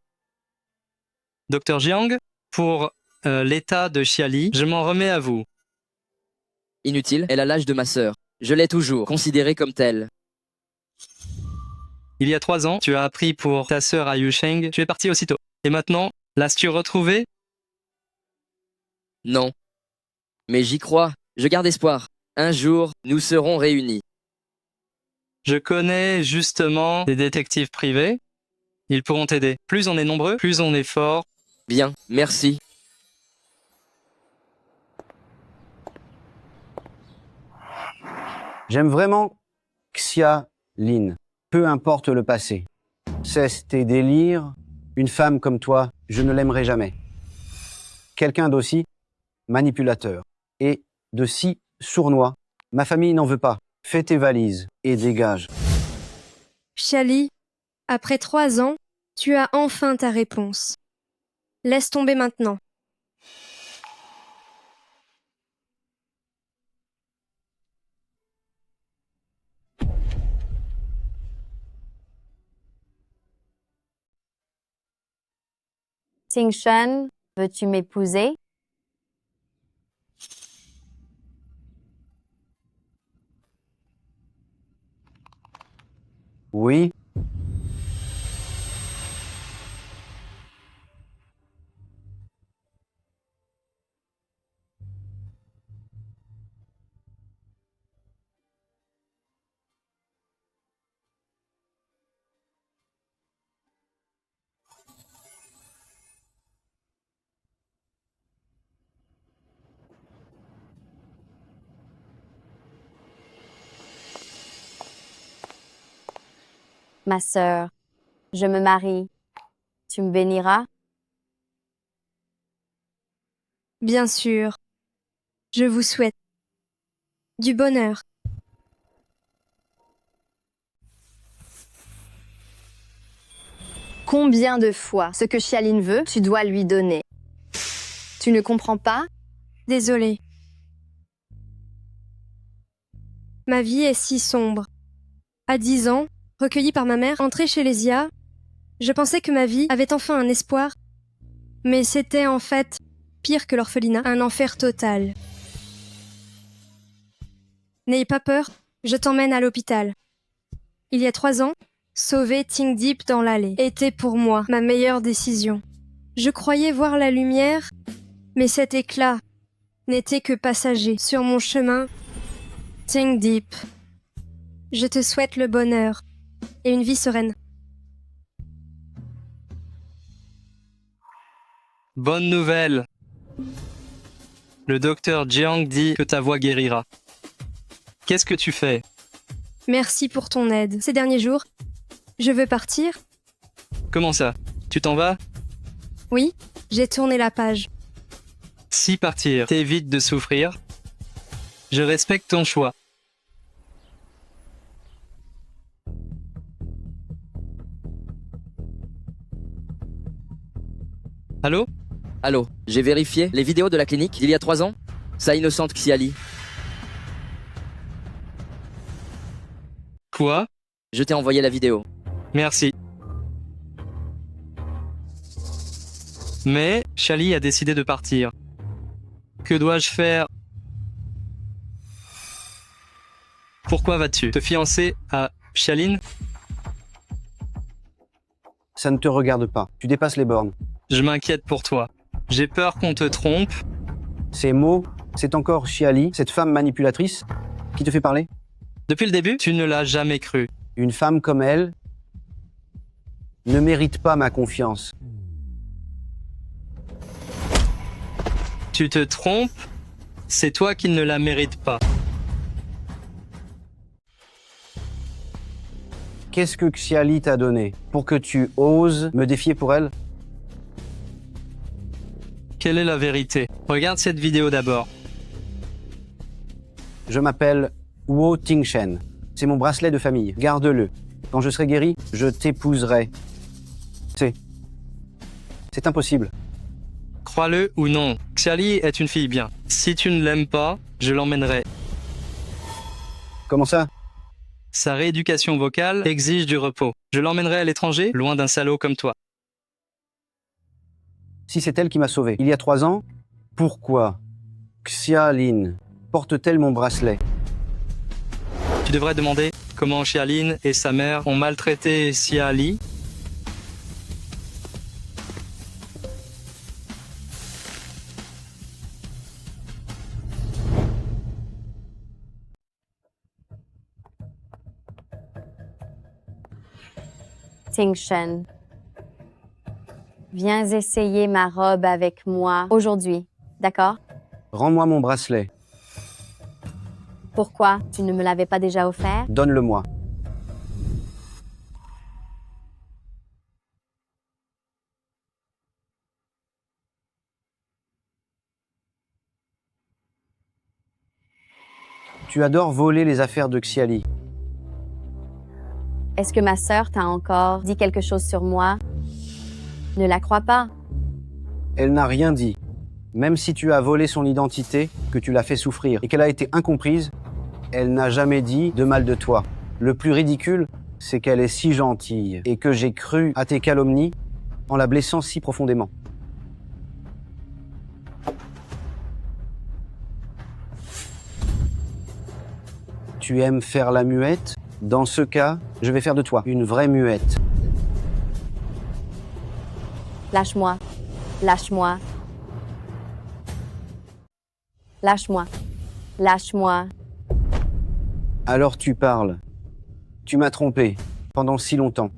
Docteur Jiang, pour l'état de Xiali, je m'en remets à vous. Inutile, elle a l'âge de ma sœur. Je l'ai toujours considérée comme telle. Il y a 3 ans, tu as appris pour ta sœur à Yusheng, tu es parti aussitôt. Et maintenant, l'as-tu retrouvée? Non. Mais j'y crois, je garde espoir. Un jour, nous serons réunis. Je connais justement des détectives privés. Ils pourront t'aider. Plus on est nombreux, plus on est fort. Bien, merci. J'aime vraiment Xiaolin, peu importe le passé. Cesse tes délires, une femme comme toi, je ne l'aimerai jamais. Quelqu'un d'aussi manipulateur et de si sournois, ma famille n'en veut pas. Fais tes valises et dégage. Xiali, après 3 ans, tu as enfin ta réponse. Laisse tomber maintenant. Ting Shen, veux-tu m'épouser? Oui. Ma sœur, je me marie. Tu me béniras? Bien sûr. Je vous souhaite du bonheur. Combien de fois ce que Xiaolin veut, tu dois lui donner? Tu ne comprends pas? Désolée. Ma vie est si sombre. À 10 ans, recueillie par ma mère, entrée chez les IA, je pensais que ma vie avait enfin un espoir. Mais c'était en fait pire que l'orphelinat, un enfer total. N'ayez pas peur, je t'emmène à l'hôpital. Il y a 3 ans, sauver Ting Deep dans l'allée était pour moi ma meilleure décision. Je croyais voir la lumière, mais cet éclat n'était que passager sur mon chemin. Ting Deep, je te souhaite le bonheur et une vie sereine. Bonne nouvelle. Le docteur Jiang dit que ta voix guérira. Qu'est-ce que tu fais? Merci pour ton aide. Ces derniers jours, je veux partir. Comment ça? Tu t'en vas? Oui, j'ai tourné la page. Si partir t'évite de souffrir, je respecte ton choix. Allô? Allô, j'ai vérifié les vidéos de la clinique d'il y a 3 ans. Sa innocente Xiali. Quoi? Je t'ai envoyé la vidéo. Merci. Mais Xiali a décidé de partir. Que dois-je faire? Pourquoi vas-tu te fiancer à Xiaolin? Ça ne te regarde pas. Tu dépasses les bornes. Je m'inquiète pour toi. J'ai peur qu'on te trompe. Ces mots, c'est encore Xiali, cette femme manipulatrice, qui te fait parler? Depuis le début, tu ne l'as jamais cru. Une femme comme elle ne mérite pas ma confiance. Tu te trompes, c'est toi qui ne la mérites pas. Qu'est-ce que Xiali t'a donné pour que tu oses me défier pour elle? Quelle est la vérité? Regarde cette vidéo d'abord. Je m'appelle Wu Tingshen. C'est mon bracelet de famille. Garde-le. Quand je serai guéri, je t'épouserai. C'est impossible. Crois-le ou non, Xiali est une fille bien. Si tu ne l'aimes pas, je l'emmènerai. Comment ça? Sa rééducation vocale exige du repos. Je l'emmènerai à l'étranger, loin d'un salaud comme toi. Si c'est elle qui m'a sauvé il y a 3 ans, pourquoi Xiaolin porte-t-elle mon bracelet? Tu devrais demander comment Xiaolin et sa mère ont maltraité Xiali. Tingshen, viens essayer ma robe avec moi aujourd'hui, d'accord? Rends-moi mon bracelet. Pourquoi? Tu ne me l'avais pas déjà offert? Donne-le-moi. Tu adores voler les affaires de Xiali. Est-ce que ma sœur t'a encore dit quelque chose sur moi? Ne la crois pas. Elle n'a rien dit. Même si tu as volé son identité, que tu l'as fait souffrir et qu'elle a été incomprise, elle n'a jamais dit de mal de toi. Le plus ridicule, c'est qu'elle est si gentille et que j'ai cru à tes calomnies en la blessant si profondément. Tu aimes faire la muette? Dans ce cas, je vais faire de toi une vraie muette. Lâche-moi. Lâche-moi. Lâche-moi. Lâche-moi. Alors tu parles. Tu m'as trompé pendant si longtemps.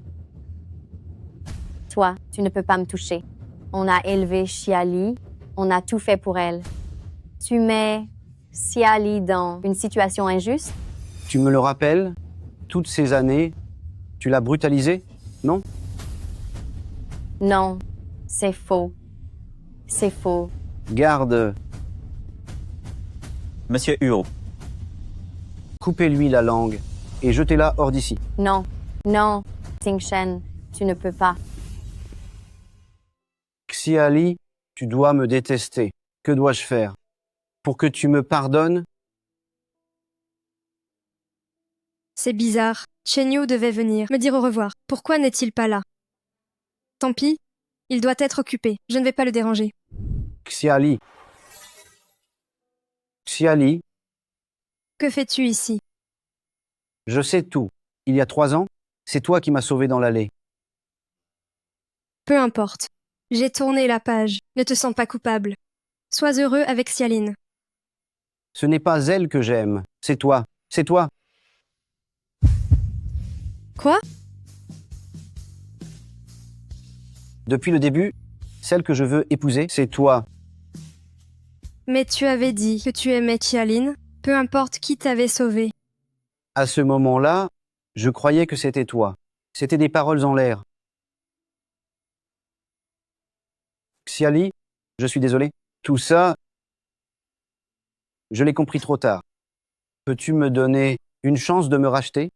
Toi, tu ne peux pas me toucher. On a élevé Xiali. On a tout fait pour elle. Tu mets Xiali dans une situation injuste? Tu me le rappelles? Toutes ces années, tu l'as brutalisée, non? Non, c'est faux. C'est faux. Garde. Monsieur Huo. Coupez-lui la langue et jetez-la hors d'ici. Non, non, Tingshen, tu ne peux pas. Xiali, tu dois me détester. Que dois-je faire? Pour que tu me pardonnes? C'est bizarre. Chen Yu devait venir me dire au revoir. Pourquoi n'est-il pas là? Tant pis, il doit être occupé. Je ne vais pas le déranger. Xiali. Xiali, Que fais-tu ici? je sais tout. Il y a 3 ans, c'est toi qui m'as sauvé dans l'allée. Peu importe. J'ai tourné la page. Ne te sens pas coupable. Sois heureux avec Xiaolin. Ce n'est pas elle que j'aime, c'est toi. C'est toi. Quoi? Depuis le début, celle que je veux épouser, c'est toi. Mais tu avais dit que tu aimais Xiaolin, peu importe qui t'avait sauvé. À ce moment-là, je croyais que c'était toi. C'était des paroles en l'air. Xiali, je suis désolé. Tout ça, je l'ai compris trop tard. Peux-tu me donner une chance de me racheter?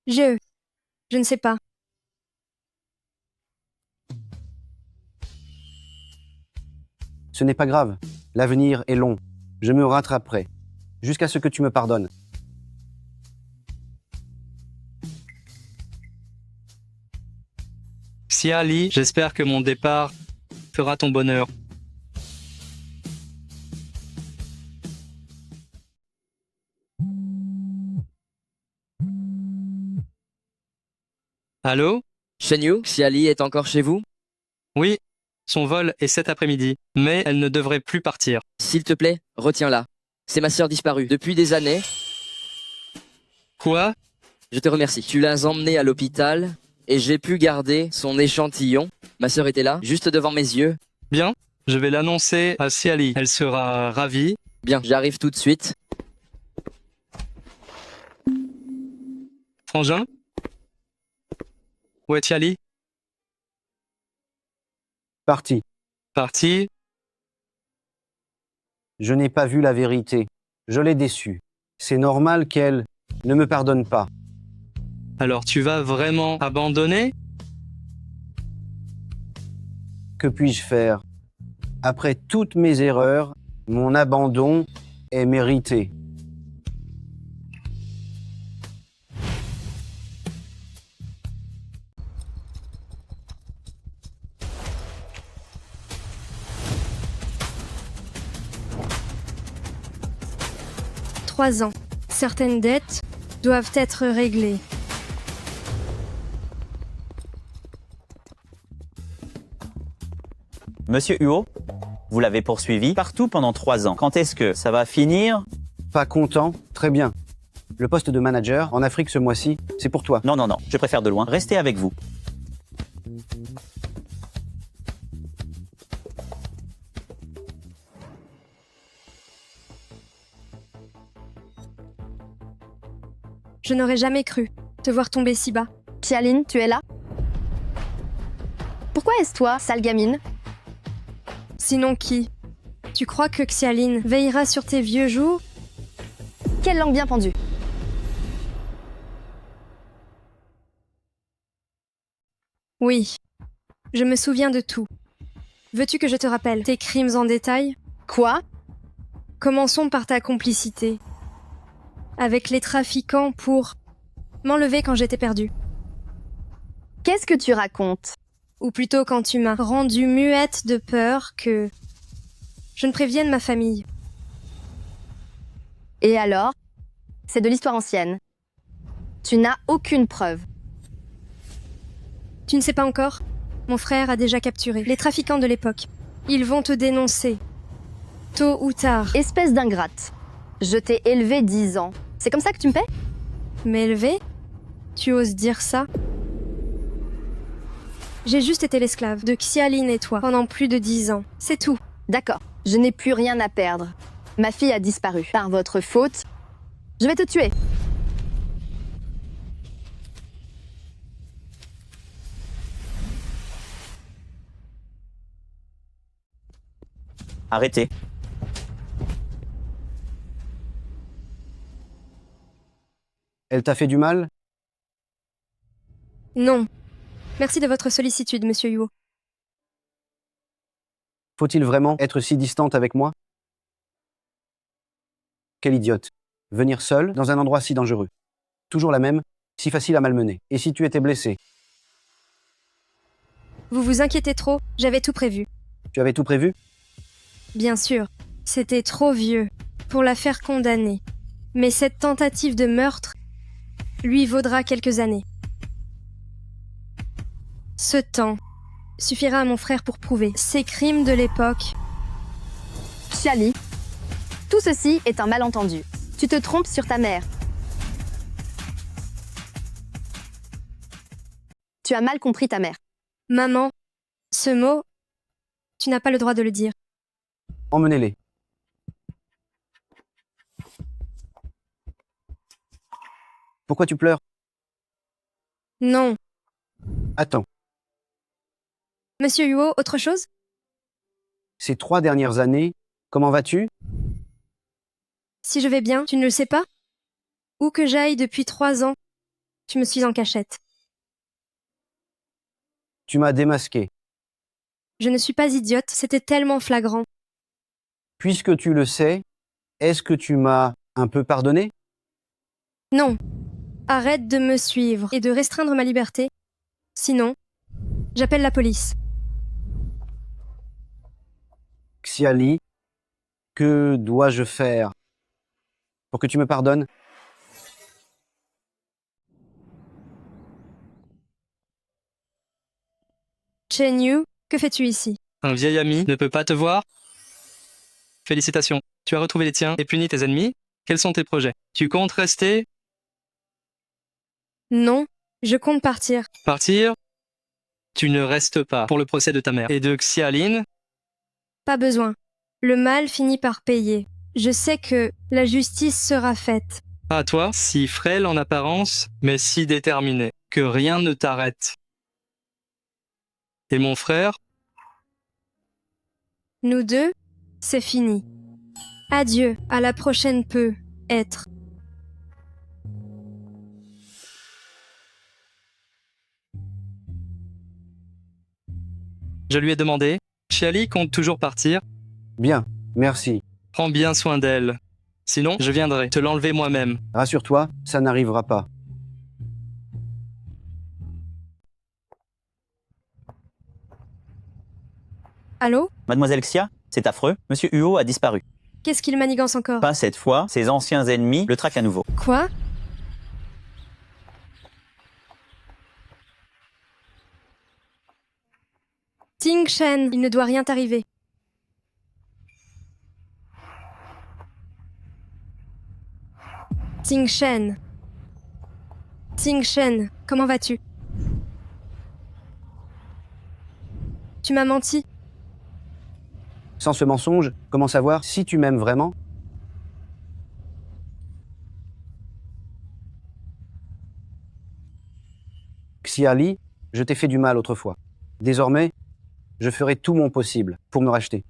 Je ne sais pas. Ce n'est pas grave. L'avenir est long. Je me rattraperai. Jusqu'à ce que tu me pardonnes. Xia Li, j'espère que mon départ fera ton bonheur. Allô? Shen Yu, Xia Li est encore chez vous? Oui, son vol est cet après-midi, mais elle ne devrait plus partir. S'il te plaît, retiens-la. C'est ma sœur disparue. Depuis des années. Quoi? Je te remercie. Tu l'as emmenée à l'hôpital et j'ai pu garder son échantillon. Ma sœur était là, juste devant mes yeux. Bien, je vais l'annoncer à Xia Li. Elle sera ravie. Bien, j'arrive tout de suite. Frangin? Où est Xia Li? Parti. Parti? Je n'ai pas vu la vérité. Je l'ai déçue. C'est normal qu'elle ne me pardonne pas. Alors tu vas vraiment abandonner? Que puis-je faire? Après toutes mes erreurs, mon abandon est mérité. « 3 ans. Certaines dettes doivent être réglées. Monsieur Huo, vous l'avez poursuivi partout pendant 3 ans. Quand est-ce que ça va finir? Pas content? Très bien. Le poste de manager en Afrique ce mois-ci, c'est pour toi. Non, non, non, je préfère de loin. Restez avec vous. Je n'aurais jamais cru te voir tomber si bas. Xiaolin, tu es là? Pourquoi est-ce toi, sale gamine? Sinon qui? Tu crois que Xiaolin veillera sur tes vieux jours? Quelle langue bien pendue! Oui, je me souviens de tout. Veux-tu que je te rappelle tes crimes en détail? Quoi? Commençons par ta complicité avec les trafiquants pour m'enlever quand j'étais perdue. Qu'est-ce que tu racontes? Ou plutôt quand tu m'as rendue muette de peur que je ne prévienne ma famille. Et alors? C'est de l'histoire ancienne. Tu n'as aucune preuve. Tu ne sais pas encore? Mon frère a déjà capturé les trafiquants de l'époque. Ils vont te dénoncer. Tôt ou tard. Espèce d'ingrate. Je t'ai élevé 10 ans. C'est comme ça que tu me paies? M'élever? Tu oses dire ça? J'ai juste été l'esclave de Xiaolin et toi pendant plus de 10 ans. C'est tout. D'accord. Je n'ai plus rien à perdre. Ma fille a disparu. Par votre faute, je vais te tuer. Arrêtez. Elle t'a fait du mal? Non. Merci de votre sollicitude, monsieur Huo. Faut-il vraiment être si distante avec moi? Quelle idiote. Venir seule dans un endroit si dangereux. Toujours la même, si facile à malmener. Et si tu étais blessé? Vous vous inquiétez trop, j'avais tout prévu. Tu avais tout prévu? Bien sûr, c'était trop vieux pour la faire condamner. Mais cette tentative de meurtre lui vaudra quelques années. Ce temps suffira à mon frère pour prouver ses crimes de l'époque. Xiali, tout ceci est un malentendu. Tu te trompes sur ta mère. Tu as mal compris ta mère. Maman, ce mot, tu n'as pas le droit de le dire. Emmenez-les. Pourquoi tu pleures? Non. Attends. Monsieur Huo, autre chose? Ces 3 dernières années, comment vas-tu? Si je vais bien, tu ne le sais pas? Où que j'aille depuis 3 ans, tu me suis en cachette. Tu m'as démasqué. Je ne suis pas idiote, c'était tellement flagrant. Puisque tu le sais, est-ce que tu m'as un peu pardonné? Non. Arrête de me suivre et de restreindre ma liberté. Sinon, J'appelle la police. Xiali, que dois-je faire pour que tu me pardonnes? Chen Yu, que fais-tu ici? Un vieil ami ne peut pas te voir? Félicitations, tu as retrouvé les tiens et puni tes ennemis. Quels sont tes projets? Tu comptes rester? Non, je compte partir. Partir? Tu ne restes pas pour le procès de ta mère. Et de Xiaolin? Pas besoin. Le mal finit par payer. Je sais que la justice sera faite. À toi, si frêle en apparence, mais si déterminé, que rien ne t'arrête. Et mon frère? Nous deux, c'est fini. Adieu, à la prochaine peut-être. Je lui ai demandé. Xiali compte toujours partir. Bien, merci. Prends bien soin d'elle. Sinon, je viendrai te l'enlever moi-même. Rassure-toi, ça n'arrivera pas. Allô? Mademoiselle Xia, c'est affreux. Monsieur Huo a disparu. Qu'est-ce qu'il manigance encore? Pas cette fois, ses anciens ennemis le traquent à nouveau. Quoi? Ting Shen, il ne doit rien t'arriver. Ting Shen. Ting Shen, comment vas-tu? Tu m'as menti. Sans ce mensonge, comment savoir si tu m'aimes vraiment? Xiali, je t'ai fait du mal autrefois. Désormais, je ferai tout mon possible pour me racheter.